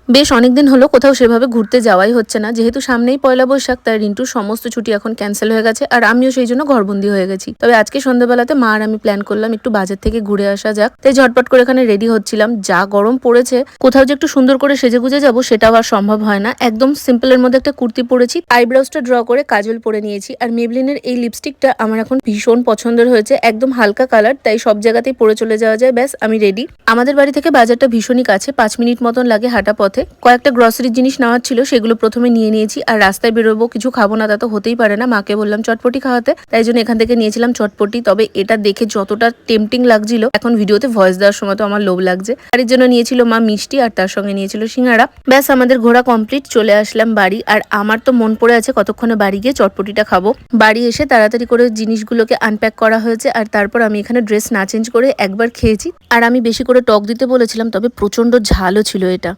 বেশ অনেকদিন হলো কোথাও সেভাবে ঘুরতে যাওয়াই হচ্ছে না, যেহেতু সামনেই পয়লা বৈশাখ তাই রিন্টুর সমস্ত ছুটি এখন ক্যান্সেল হয়ে গেছে আর আমিও সেই জন্য ঘরবন্দি হয়ে গেছি। তবে আজকে সন্ধ্যাবেলাতে মা আর আমি প্ল্যান করলাম একটু বাজার থেকে ঘুরে আসা যাক, তাই ঝটপট করে এখানে রেডি হচ্ছিলাম। যা গরম পড়েছে, কোথাও যে একটু সুন্দর করে সেজে গুজে যাবো সেটাও আর সম্ভব হয় না। একদম সিম্পলের মধ্যে একটা কুর্তি পরেছি, আইব্রাউজটা ড্র করে কাজল পরে নিয়েছি, আর মেবলিনের এই লিপস্টিকটা আমার এখন ভীষণ পছন্দের হয়েছে, একদম হালকা কালার, তাই সব জায়গাতেই পরে চলে যাওয়া যায়। ব্যাস আমি রেডি। আমাদের বাড়ি থেকে বাজারটা ভীষণই কাছে, 5 মিনিট মতন লাগে হাঁটা পথে। কয়েকটা গ্রসারির জিনিস নেওয়ার ছিল, সেগুলো প্রথমে নিয়ে নিয়েছি। আর রাস্তায় বেরোবো, কিছু খাবো না তা তো হতেই পারে না, মাকে বললাম চটপটি খাওয়াতে, তাই জন্য এখান থেকে নিয়েছিলাম চটপটি। তবে এটা দেখে যতটা টেম্পটিং লাগছিল, এখন ভিডিওতে ভয়েস দেওয়ার সময় তো আমার লোভ লাগছে। আর এর জন্য নিয়েছিল মা মিষ্টি, আর তার সঙ্গে নিয়েছিল সিঙ্গাড়া। ব্যাস আমাদের ঘোরা কমপ্লিট, চলে আসলাম বাড়ি। আর আমার তো মন পড়ে আছে কতক্ষণে বাড়ি গিয়ে চটপটিটা খাবো। বাড়ি এসে তাড়াতাড়ি করে জিনিসগুলোকে আনপ্যাক করা হয়েছে, আর তারপর আমি এখানে ড্রেস না চেঞ্জ করে একবার খেয়েছি। আর আমি বেশি করে টক দিতে বলেছিলাম, তবে প্রচন্ড ঝালও ছিল এটা।